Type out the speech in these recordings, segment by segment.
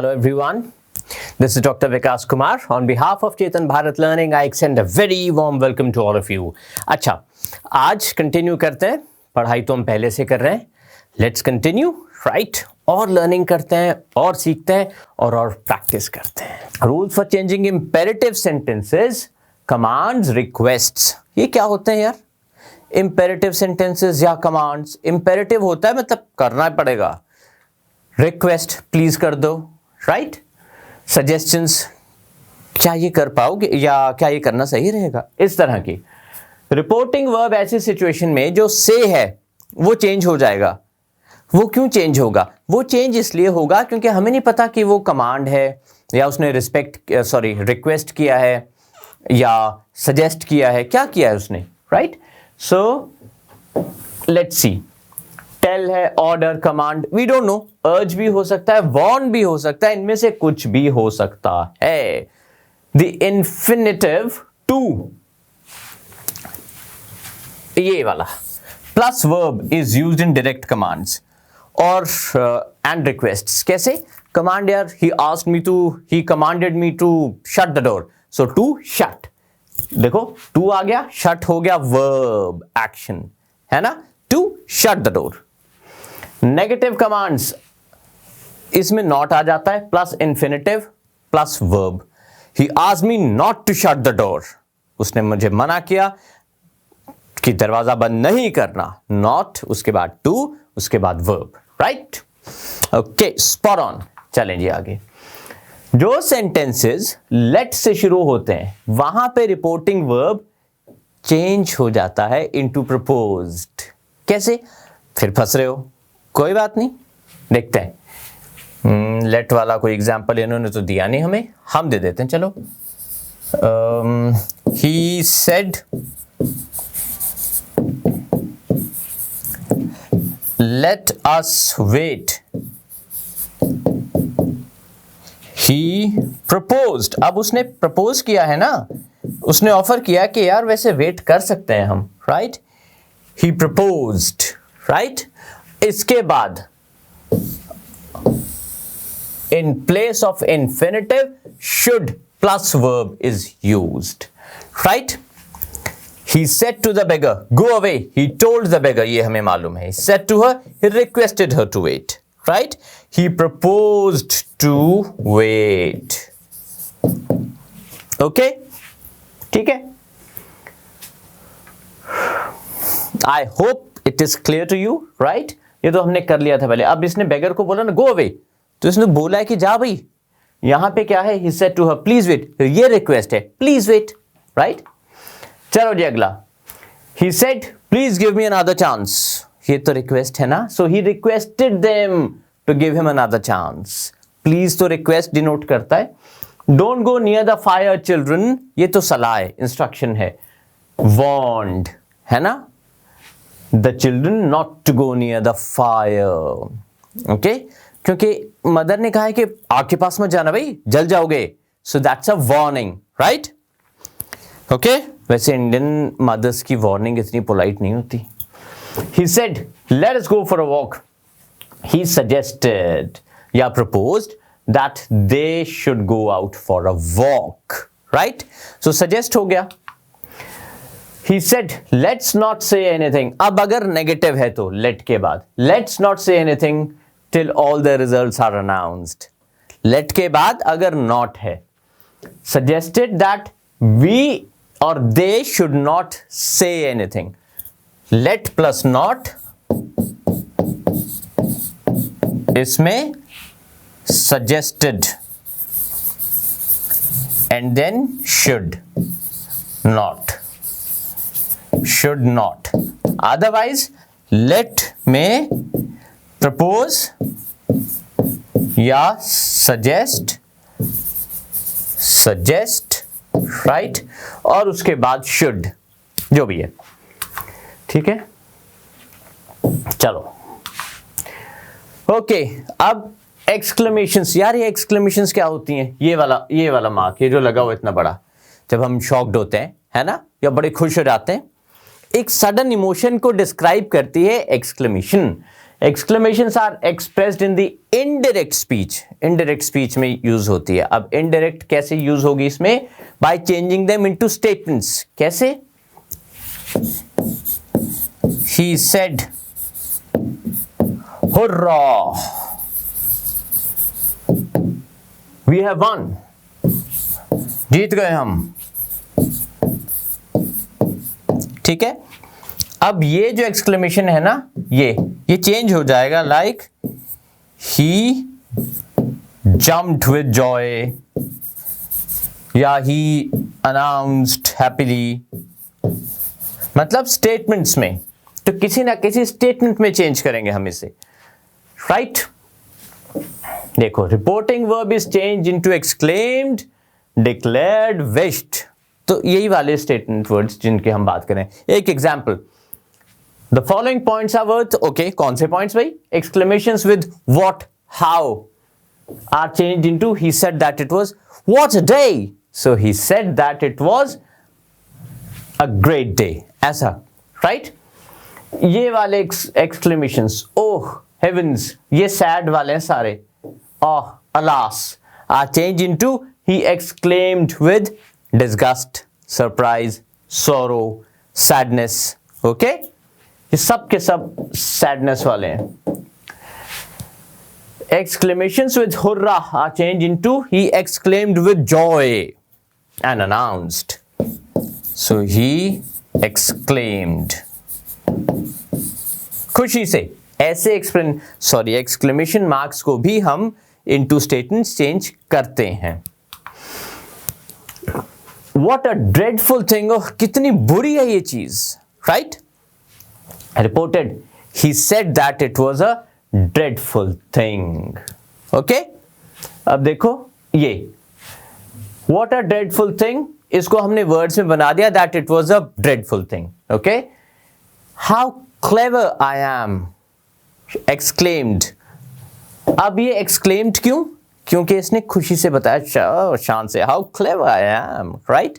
Hello everyone, this is Dr. Vikas Kumar. On behalf of Chetan Bharat Learning, I extend a very warm welcome to all of you. अच्छा, आज continue करते हैं. पढ़ाई तो हम पहले से कर रहे हैं. Let's continue, right? और लर्निंग करते हैं और सीखते हैं और प्रैक्टिस करते हैं. Rules for changing imperative sentences, commands, requests. ये क्या होते हैं यार? Imperative sentences या commands. Imperative होता है मतलब करना पड़ेगा. Request प्लीज कर दो, राइट? सजेशंस क्या ये कर पाओगे या क्या ये करना सही रहेगा, इस तरह की. रिपोर्टिंग वर्ब ऐसी सिचुएशन में जो से है वो चेंज हो जाएगा. वो क्यों चेंज होगा? वो चेंज इसलिए होगा क्योंकि हमें नहीं पता कि वो कमांड है या उसने रिक्वेस्ट किया है या सजेस्ट किया है, क्या किया है उसने, right? So let's see. Tell है, order, command, we don't know. अर्ज भी हो सकता है, वॉर्न भी हो सकता है, इनमें से कुछ भी हो सकता है. द इन्फिनिटिव टू, ये वाला plus verb is used in direct commands और एंड रिक्वेस्ट्स. कैसे? कमांड यार, he commanded me to shut the door, so to shut. देखो टू आ गया, शट हो गया वर्ब एक्शन, है ना? To shut the door. Negative commands, इसमें नॉट आ जाता है, plus infinitive plus verb. He asked me not to shut the door, उसने मुझे मना किया कि दरवाजा बंद नहीं करना. नॉट, उसके बाद टू, उसके बाद verb, right? Okay, spot on. चलें जी आगे. जो सेंटेंसेस लेट से शुरू होते हैं वहां पे रिपोर्टिंग वर्ब चेंज हो जाता है इनटू प्रपोज्ड. कैसे? फिर फंस रहे हो, कोई बात नहीं, देखते हैं. लेट वाला कोई एग्जांपल इन्होंने तो दिया नहीं हमें, हम दे देते हैं. चलो. He said let us wait. He proposed. अब उसने प्रपोज किया है ना, उसने ऑफर किया कि यार वैसे वेट कर सकते हैं हम, राइट? ही प्रपोज्ड, राइट? इसके बाद in place of infinitive should plus verb is used, right? He said to the beggar, go away. He told the beggar, ये हमें मालूम है. He said to her, he requested her to wait, right? He proposed to wait. Okay? ठीक है? I hope it is clear to you, right? ये तो हमने कर लिया था पहले. अब इसने बेगर को बोला ना गो अवे, तो इसने बोला है कि जा भाई. यहां पे क्या है? He said to her please wait. ये रिक्वेस्ट है, प्लीज वेट, राइट? चलो जी अगला. He said please give me another chance. ये तो रिक्वेस्ट है ना, so he requested them to give him another chance. Please तो रिक्वेस्ट डिनोट करता है. Don't go near the fire children, ये तो सलाह है, इंस्ट्रक्शन है. वॉन्ड है ना, the children not to go near the fire. okay? क्योंकि मदर ने कहा है कि आग के पास मत जाना भाई, जल जाओगे. so that's a warning, right? okay? वैसे इंडियन मदर्स की वार्निंग इतनी पोलाइट नहीं होती. he said let us go for a walk. he suggested या proposed that they should go out for a walk, right? so suggest हो गया. He said, let's not say anything. अब अगर negative है तो let के बाद let's not say anything till all the results are announced. let के बाद अगर not है, suggested that we or they should not say anything. let plus not, इसमें suggested and then should not. otherwise let में propose या suggest, right? और उसके बाद should, जो भी है, ठीक है? चलो ओके. अब एक्सक्लेमेशंस. यार ये एक्सक्लेमेशंस क्या होती हैं? ये वाला मार्क, ये जो लगा हुआ इतना बड़ा, जब हम शॉक्ड होते हैं, है ना, या बड़े खुश हो जाते हैं, एक सडन इमोशन को डिस्क्राइब करती है exclamation. Exclamations are expressed in the indirect speech, indirect speech में यूज होती है। अब इनडायरेक्ट कैसे यूज होगी इसमें? By changing them into statements. कैसे? He said hurrah, we have won, जीत गए हम। ठीक है, अब ये जो एक्सक्लेमेशन है ना, ये चेंज हो जाएगा like he jumped with Joy या ही अनाउंस्ड हैप्पीली, मतलब स्टेटमेंट्स में, तो किसी ना किसी स्टेटमेंट में चेंज करेंगे हम इसे, राइट? देखो, reporting verb is change into exclaimed, declared, wished, तो यही वाले स्टेटमेंट वर्ड्स जिनके हम बात करें। एक example, the following points are worth, okay, कौन से पॉइंट्स भाई? Exclamations with what, how are changed into he said that it was what a day, so he said that it was a great day, ऐसा, right? ये वाले एक्सक्लेमेशंस, ओह heavens, ये sad वाले हैं सारे, oh alas, are changed into he exclaimed with disgust, surprise, sorrow, sadness, okay? ये सब के सब sadness वाले हैं। Exclamations with hurrah are changed into he exclaimed with joy and announced. So he exclaimed, खुशी से, ऐसे exclamation marks को भी हम into statements change करते हैं। What a dreadful thing, oh, कितनी बुरी है ये चीज, right? Reported, he said that it was a dreadful thing, okay? अब देखो ये what a dreadful thing, इसको हमने words में बना दिया that it was a dreadful thing, okay? How clever I am, exclaimed, अब ये exclaimed क्यों? क्योंकि इसने खुशी से बताया शान से, how clever I am, right?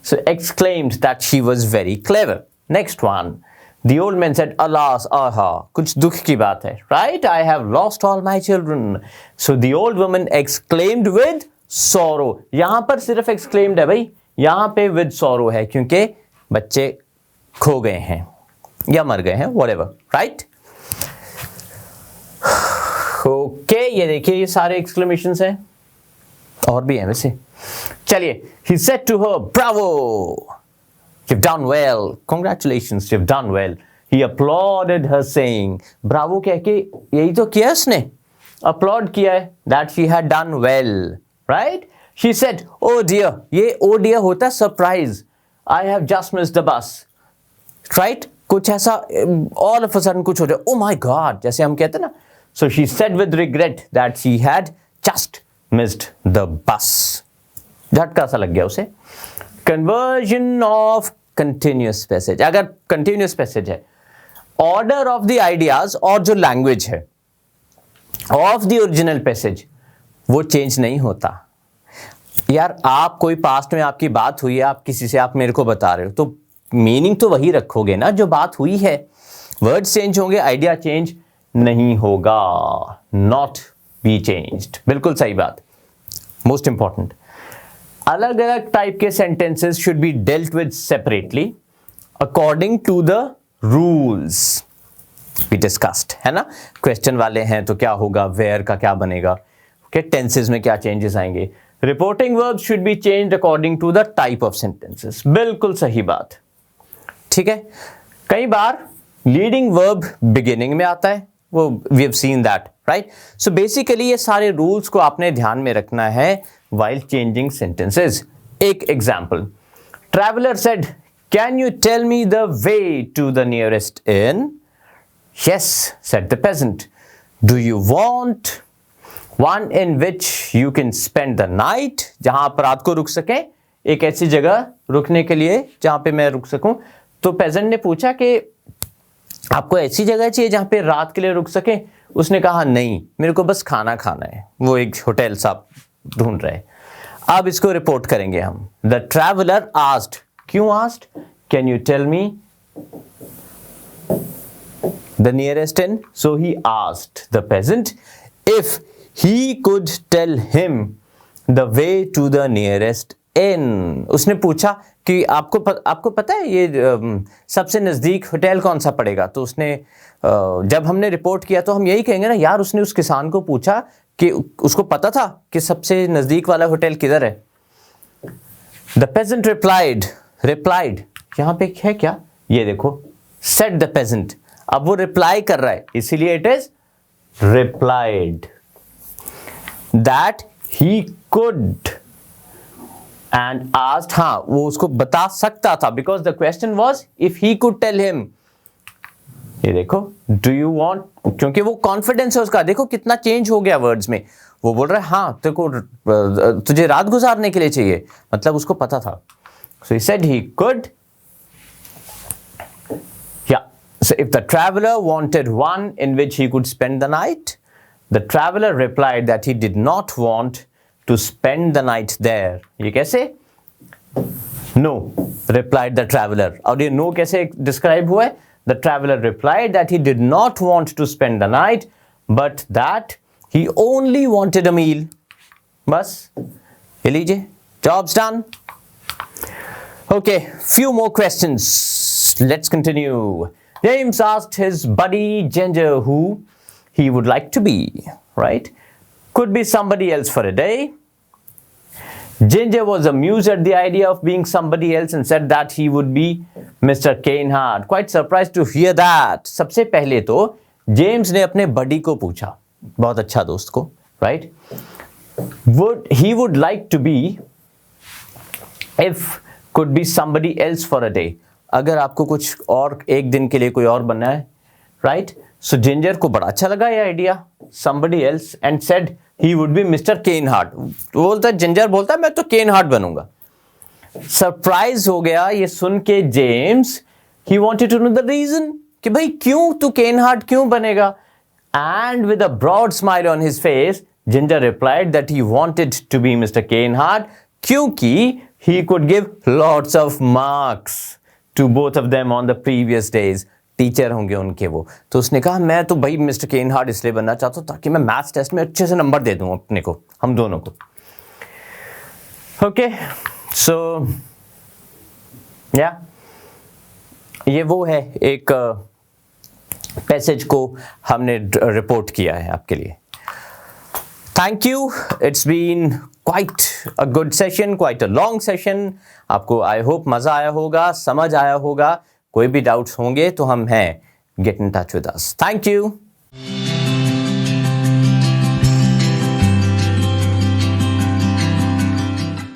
So exclaimed that she was very clever. Next one, the old man said, alas, aha, कुछ दुख की बात है, right? I have lost all my children. So the old woman exclaimed with sorrow. यहाँ पर सिर्फ exclaimed है भाई, यहाँ पे with sorrow है क्योंकि बच्चे खो गए हैं या मर गए हैं, whatever, right? ओके, ये देखिए ये सारे एक्सक्लेमेशंस हैं, और भी हैं वैसे। चलिए, he said to her, bravo, you've done well, congratulations, you've done well. He applauded her saying, bravo कह के यही तो किया उसने, applaud किया है, that she had done well, right? She said, oh dear, ये oh dear होता है surprise, I have just missed the bus, right? कुछ ऐसा all of a sudden कुछ हो जाए, oh my god, जैसे हम कहते हैं ना। So she said with regret that she had just missed the bus. झटका सा लग गया उसे। Conversion of continuous passage, अगर continuous passage है, order of the ideas और जो language है of the original passage वो change नहीं होता। यार आप कोई पास्ट में आपकी बात हुई है, आप किसी से आप मेरे को बता रहे हो, तो मीनिंग तो वही रखोगे ना जो बात हुई है। वर्ड्स चेंज होंगे, आइडिया चेंज नहीं होगा, नॉट बी चेंज्ड, बिल्कुल सही बात, मोस्ट इंपॉर्टेंट। अलग अलग टाइप के sentences should be dealt with separately according to the rules we discussed, है ना? क्वेश्चन वाले हैं तो क्या होगा, वेयर का क्या बनेगा, ओके, टेंसेस में क्या चेंजेस आएंगे। Reporting verbs should be changed according to the type of sentences, बिल्कुल सही बात, ठीक है। कई बार लीडिंग वर्ब बिगिनिंग में आता है, वो we have seen that, right? So basically ये सारे रूल्स को आपने ध्यान में रखना है while changing sentences. एक example, traveller said, can you tell me the way to the nearest inn? Yes, said the peasant. Do you want one in which you can spend the night? जहां आप रात को रुक सकें, एक ऐसी जगह रुकने के लिए जहां पे मैं रुक सकूं। तो पेजेंट ने पूछा कि आपको ऐसी जगह चाहिए जहां पे रात के लिए रुक सके। उसने कहा नहीं, मेरे को बस खाना खाना है। वो एक होटल सा ढूंढ रहे। अब इसको रिपोर्ट करेंगे हम। द ट्रैवलर आस्क्ड, क्यों asked? Can you tell me the nearest inn. So he asked the peasant if he could tell him the way to the nearest inn. उसने पूछा कि आपको पता है ये सबसे नज़दीक होटल कौन सा पड़ेगा? तो उसने जब हमने रिपोर्ट किया तो हम यही कहेंगे ना, यार उसने उस किसान को पूछा कि उसको पता था कि सबसे नज़दीक वाला होटल किधर है. The peasant replied यहाँ पे है क्या? ये देखो, said the peasant. अब वो रिप्लाई कर रहा है, इसीलिए it is replied. That he could and asked, हाँ वो उसको बता सकता था, because the question was if he could tell him. ये देखो, do you want, क्योंकि वो कॉन्फिडेंस है उसका, देखो कितना चेंज हो गया वर्ड्स में. वो बोल रहा है हाँ तुझे रात गुजारने के लिए चाहिए, मतलब उसको पता था. So he said he could. Yeah. So if the traveler wanted one in which he could spend the night, the traveler replied that he did not want to spend the night there. ये कैसे? No, replied the traveler. और ये no कैसे describe हुआ है? The traveler replied that he did not want to spend the night, but that he only wanted a meal. बस ये लीजिए, job's done. Okay, few more questions. Let's continue. James asked his buddy Ginger who he would like to be, right? Could be somebody else for a day. Ginger was amused at the idea of being somebody else and said that he would be Mr. Canehart. Quite surprised to hear that. सबसे पहले तो James ने अपने बडी को पूछा, बहुत अच्छा दोस्त को, right? He would like to be if could be somebody else for a day. अगर आपको कुछ और एक दिन के लिए कोई और बनना है, right? So जिंजर को बड़ा अच्छा लगा ये idea, somebody else, and said he would be Mr. Canehart. बोलता जिंजर बोलता मैं तो केनहार्ट बनूंगा. सरप्राइज हो गया ये सुन के James. He wanted to know the reason कि भाई क्यों तू केनहार्ट क्यों बनेगा. And with a broad smile on his face, Ginger replied that he wanted to be Mr. Canehart क्योंकि he could give lots of marks to both of them on the previous days. Teacher होंगे उनके वो. तो उसने कहा मैं तो भाई मिस्टर केनहार्ट इसलिए बनना चाहता हूँ ताकि मैं मैथ्स टेस्ट में अच्छे से नंबर दे दूँ अपने को, हम दोनों को. ओके, सो या ये वो है एक पैसेज को हमने रिपोर्ट किया है आपके लिए. Thank you. It's been quite a good session, quite a long session. आपको आई होप मज़ा आया होगा, समझ आया होगा. कोई भी डाउट्स होंगे तो हम हैं, get in touch with us. Thank you.